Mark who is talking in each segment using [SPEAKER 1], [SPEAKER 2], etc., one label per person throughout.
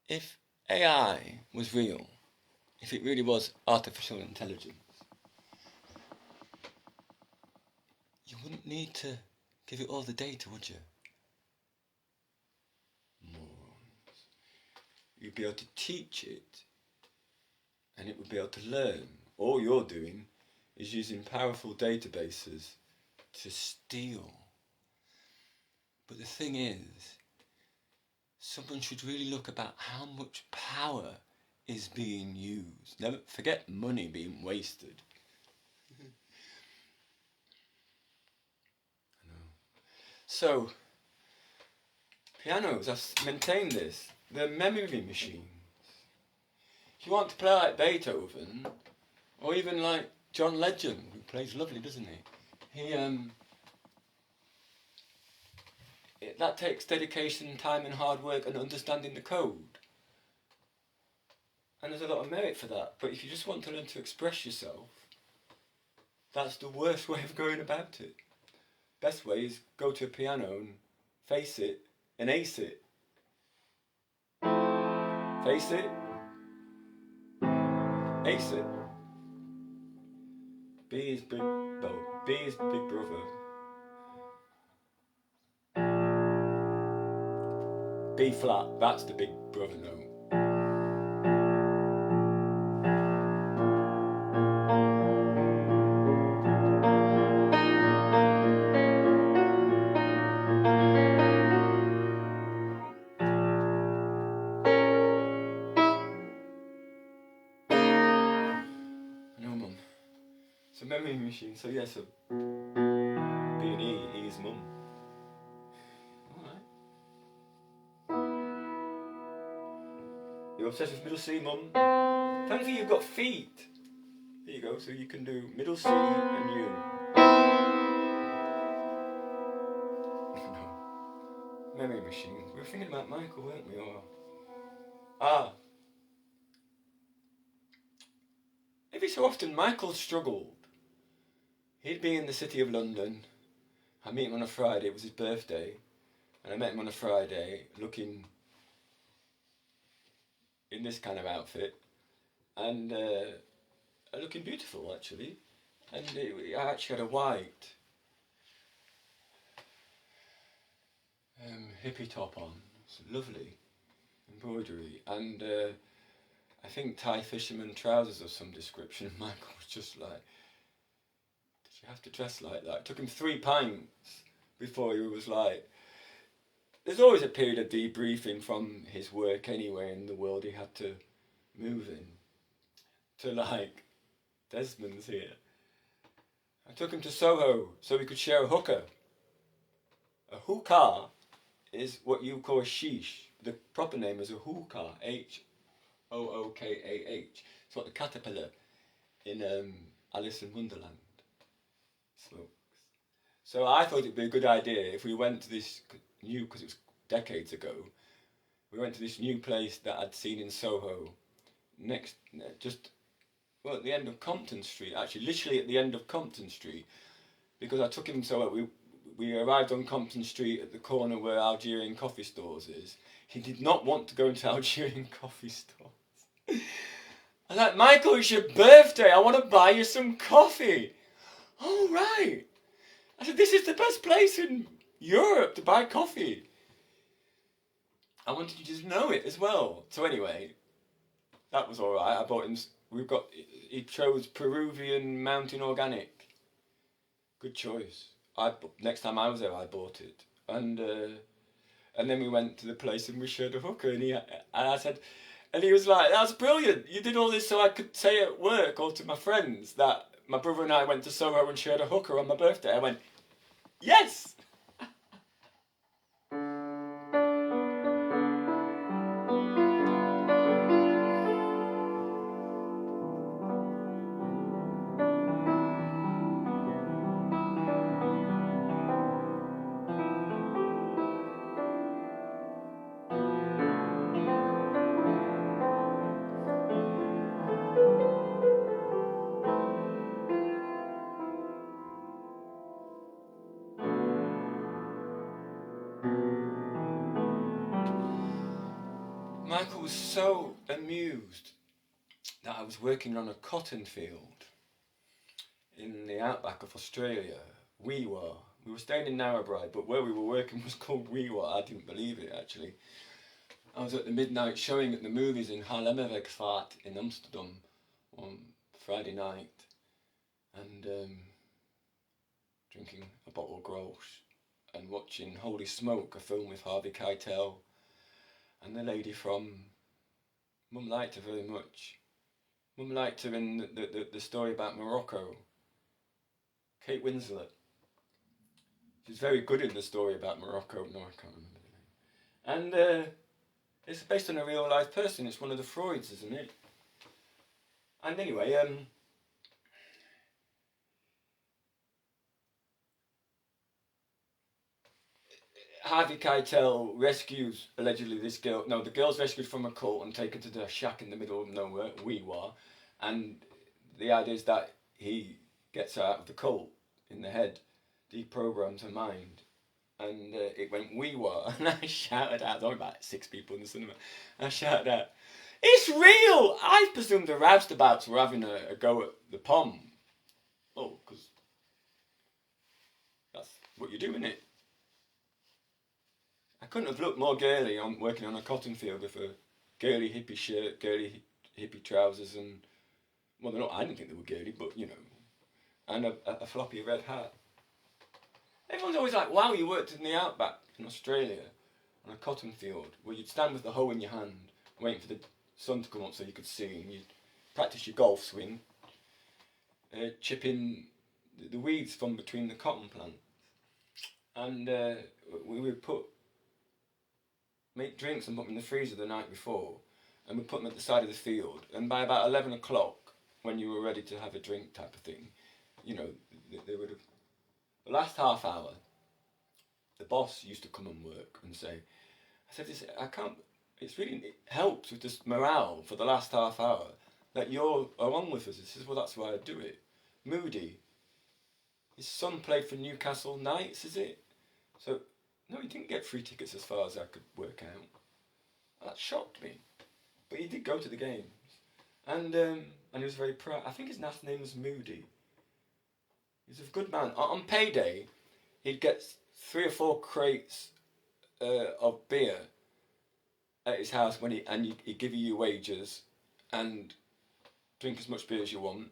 [SPEAKER 1] if AI was real, if it really was artificial intelligence, you wouldn't need to give it all the data, would you? Morons. You'd be able to teach it, and it would be able to learn. All you're doing is using powerful databases to steal. But the thing is, someone should really look about how much power is being used. Never forget money being wasted. So, pianos, I've maintained this. They're memory machines. If you want to play like Beethoven, or even like John Legend, who plays lovely, doesn't he? That takes dedication, time and hard work and understanding the code. And there's a lot of merit for that. But if you just want to learn to express yourself, that's the worst way of going about it. Best way is go to a piano and face it and ace it. Face it, ace it. B is big brother. B flat, that's the big brother note. No, Mum. It's a memory machine, so yeah, so B and E is Mum. You're obsessed with middle C, Mum? Thankfully you've got feet. There you go, so you can do middle C and U. No. Memory machine. We were thinking about Michael, weren't we? Every so often Michael struggled. He'd be in the city of London. I meet him on a Friday, it was his birthday. And I met him on a Friday looking in this kind of outfit. And looking beautiful, actually. And I actually had a white hippie top on. It's lovely embroidery. And I think Thai fisherman trousers of some description. Michael was just like, did you have to dress like that? It took him 3 pints before he was like, there's always a period of debriefing from his work anyway in the world he had to move in. To like, Desmond's here. I took him to Soho so we could share a hookah. A hookah is what you call a sheesh. The proper name is a hookah, H-O-O-K-A-H. It's what the caterpillar in Alice in Wonderland smokes. So I thought it'd be a good idea if we went to this new, because it was decades ago, we went to this new place that I'd seen in Soho, at the end of Compton Street, actually, literally at the end of Compton Street, because I took him we arrived on Compton Street at the corner where Algerian coffee stores is. He did not want to go into Algerian coffee stores. I was like, Michael, it's your birthday. I want to buy you some coffee. Oh, right. I said, this is the best place in Europe to buy coffee. I wanted you to know it as well. So anyway, that was all right. I bought him. He chose Peruvian Mountain Organic. Good choice. Next time I was there, I bought it, and then we went to the place and we shared a hookah, and I said, and he was like, "That's brilliant! You did all this so I could say at work or to my friends that my brother and I went to Soho and shared a hookah on my birthday." I went, "Yes." Michael was so amused that I was working on a cotton field in the outback of Australia. We were staying in Narrabri, but where we were working was called Weewa. I didn't believe it, actually. I was at the midnight showing at the movies in Haarlemmerwegvaart in Amsterdam on Friday night, and drinking a bottle of Grolsch and watching Holy Smoke, a film with Harvey Keitel and the lady from... Mum liked her very much. Mum liked her in the story about Morocco. Kate Winslet. She's very good in the story about Morocco. No, I can't remember the name. And it's based on a real life person. It's one of the Freuds, isn't it? And anyway, Harvey Keitel rescues, allegedly, this girl. No, the girl's rescued from a cult and taken to the shack in the middle of nowhere, Weewa. And the idea is that he gets her out of the cult in the head, deprograms her mind. And it went Weewa. And I shouted out, there were about 6 people in the cinema. I shouted out, "It's real!" I presumed the roustabouts were having a go at the POM. Oh, because that's what you do, innit? I couldn't have looked more girly on working on a cotton field with a girly hippie shirt, girly hippie trousers, and well, they're not. I didn't think they were girly, but you know, and a floppy red hat. Everyone's always like, "Wow, you worked in the outback in Australia on a cotton field where you'd stand with the hoe in your hand, waiting for the sun to come up so you could see, and you'd practice your golf swing, chipping the weeds from between the cotton plants, and we would make drinks and put them in the freezer the night before, and we'd put them at the side of the field, and by about 11 o'clock, when you were ready to have a drink type of thing, you know, they would have... The last half hour, the boss used to come and work and say, I can't... It helps with this morale for the last half hour that you're along with us. He says, well, that's why I do it. Moody, his son played for Newcastle Knights, is it? So, no, he didn't get free tickets as far as I could work out. That shocked me. But he did go to the games. And he was very proud. I think his last name was Moody. He's a good man. On payday, he'd get 3 or 4 crates of beer at his house he'd give you your wages and drink as much beer as you want,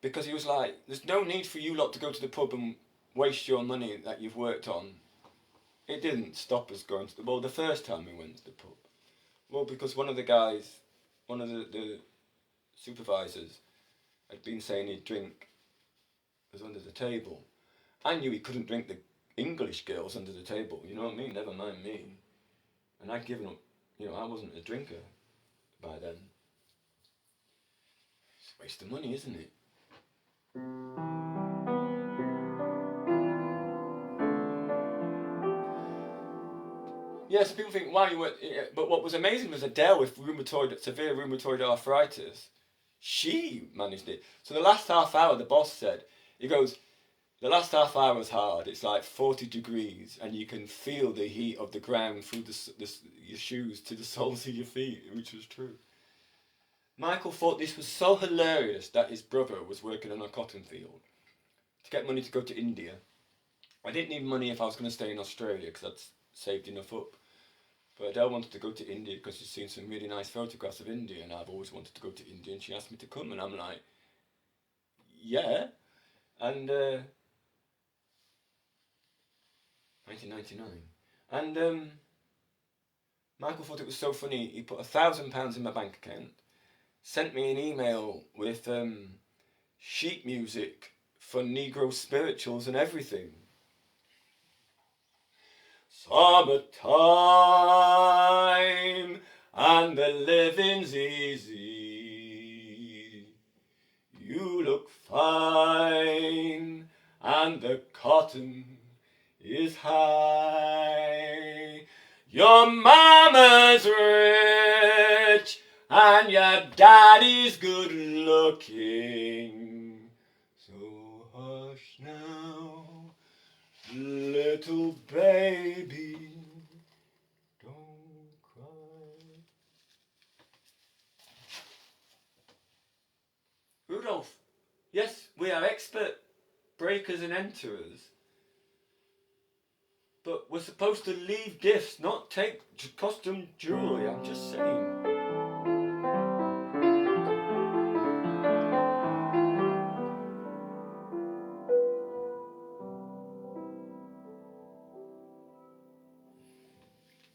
[SPEAKER 1] because he was like, there's no need for you lot to go to the pub and waste your money that you've worked on. It didn't stop us going to the first time we went to the pub. Well, because one of the supervisors had been saying he'd drink was under the table. I knew he couldn't drink the English girls under the table, you know what I mean? Never mind me. And I'd given up, you know, I wasn't a drinker by then. It's a waste of money, isn't it? Yeah, so people think, wow, you were... But what was amazing was Adele with severe rheumatoid arthritis. She managed it. So the last half hour, the boss said, he goes, the last half hour was hard. It's like 40 degrees, and you can feel the heat of the ground through your shoes to the soles of your feet, which was true. Michael thought this was so hilarious that his brother was working on a cotton field to get money to go to India. I didn't need money if I was going to stay in Australia because I'd saved enough up. But Adele wanted to go to India because she's seen some really nice photographs of India, and I've always wanted to go to India, and she asked me to come, and I'm like, yeah. And 1999. And Michael thought it was so funny, he put £1,000 in my bank account, sent me an email with sheet music for Negro spirituals and everything. Summertime and the living's easy. You look fine and the cotton is high. Your mama's rich and your daddy's good looking. So hush now, little baby, don't cry. they're expert breakers and enterers, but we're supposed to leave gifts, not take costume jewellery. I'm just saying.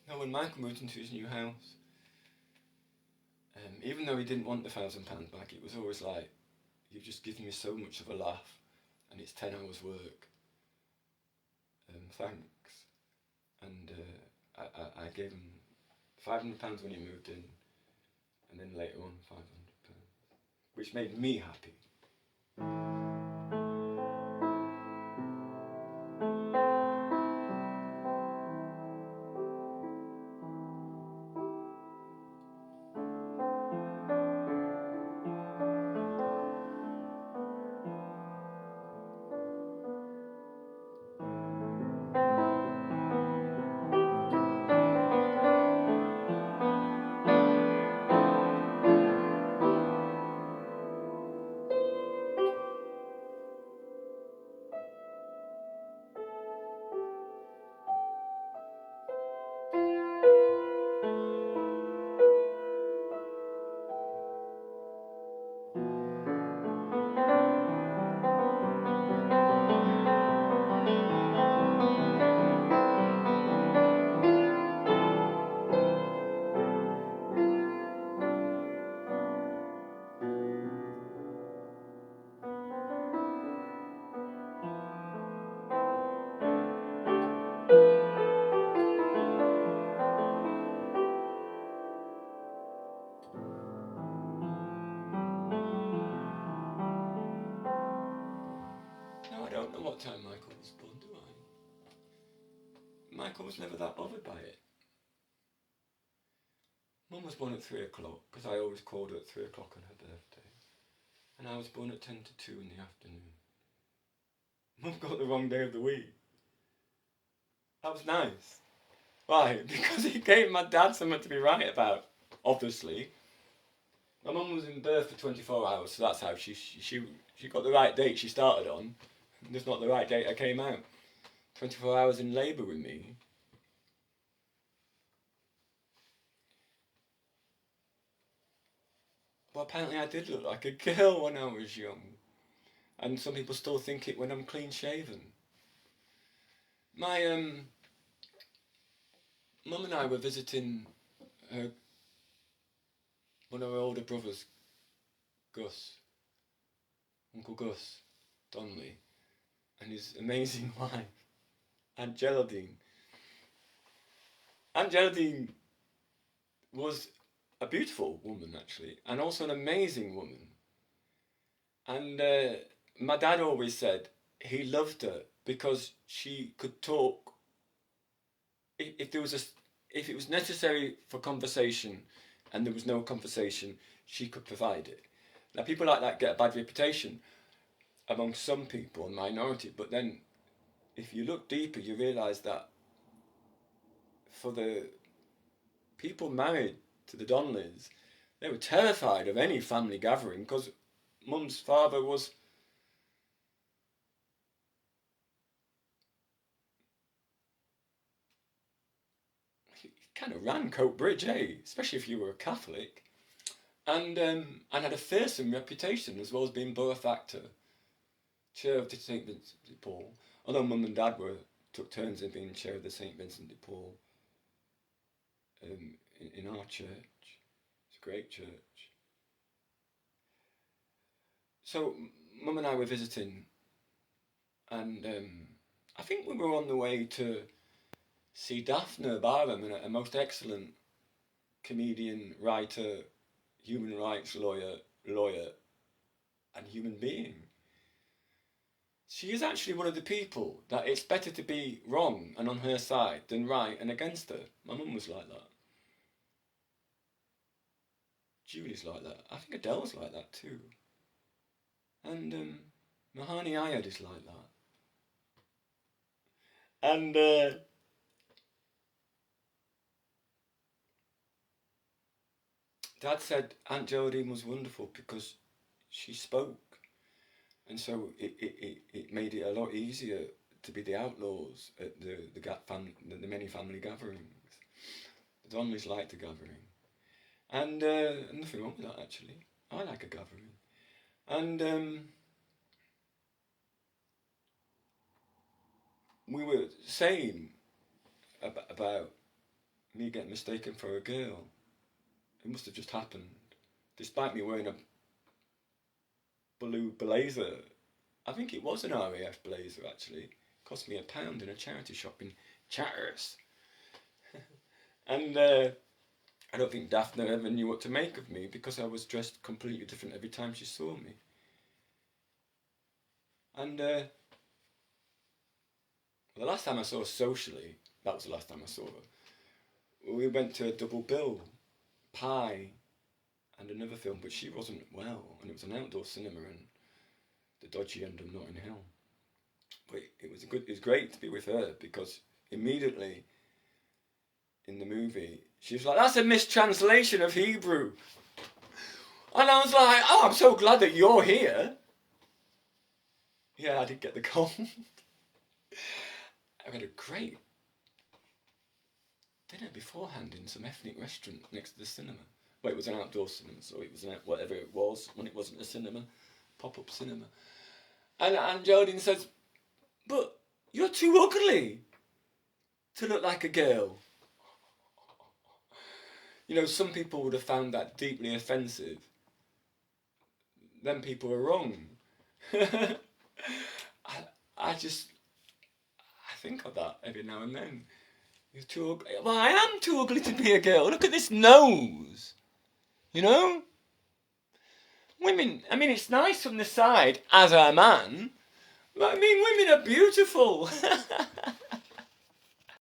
[SPEAKER 1] Now, when Michael moved into his new house, even though he didn't want the £1,000 back, it was always like, you've just given me so much of a laugh, and it's 10 hours work. Thanks. And I gave him £500 when he moved in, and then later on £500, which made me happy. I don't know what time Michael was born, do I? Michael was never that bothered by it. Mum was born at 3 o'clock, because I always called her at 3 o'clock on her birthday. And I was born at 10 to 2 in the afternoon. Mum got the wrong day of the week. That was nice. Why? Because it gave my dad something to be right about, obviously. My mum was in birth for 24 hours, so that's how she got the right date she started on. Just not the right date I came out. 24 hours in labour with me. Well, apparently I did look like a girl when I was young. And some people still think it when I'm clean shaven. My mum and I were visiting one of her older brothers, Gus, Uncle Gus Donnelly, and his amazing wife, Aunt Geraldine. Aunt Geraldine was a beautiful woman, actually, and also an amazing woman. And my dad always said he loved her because she could talk. If it was necessary for conversation, and there was no conversation, she could provide it. Now, people like that get a bad reputation among some people, a minority, but then if you look deeper, you realise that for the people married to the Donnellys, they were terrified of any family gathering because Mum's father was he kind of ran Coat Bridge, especially if you were a Catholic, and had a fearsome reputation as well as being borough factor, chair of the St Vincent de Paul. Although Mum and Dad took turns in being chair of the St Vincent de Paul in our church. It's a great church. So Mum and I were visiting, and I think we were on the way to see Daphne Barham, a most excellent comedian, writer, human rights lawyer, and human being. She is actually one of the people that it's better to be wrong and on her side than right and against her. My mum was like that. Julie's like that. I think Adele's like that too. And Mahani Ayad is like that. And Dad said Aunt Geraldine was wonderful because she spoke. And so it made it a lot easier to be the outlaws at the many family gatherings. The Donnellys liked a gathering. And nothing wrong with that, actually. I like a gathering. And we were saying about me getting mistaken for a girl. It must have just happened. Despite me wearing a blue blazer. I think it was an RAF blazer, actually. It cost me £1 in a charity shop in Chatters. And I don't think Daphne ever knew what to make of me because I was dressed completely different every time she saw me. And the last time I saw her socially, that was the last time I saw her, we went to a double bill, Pie and another film, but she wasn't well, and it was an outdoor cinema in the dodgy end of Notting Hill. But it was great to be with her because immediately in the movie, she was like, "That's a mistranslation of Hebrew." And I was like, "Oh, I'm so glad that you're here." Yeah, I did get the cold. I had a great dinner beforehand in some ethnic restaurant next to the cinema. Well, it was an outdoor cinema, so it was whatever it was when it wasn't a cinema, pop-up cinema. And Geraldine says, "But you're too ugly to look like a girl." You know, some people would have found that deeply offensive. Then people are wrong. I think of that every now and then. You're too ugly. Well, I am too ugly to be a girl. Look at this nose. You know? Women, I mean, it's nice from the side as a man, but I mean, women are beautiful.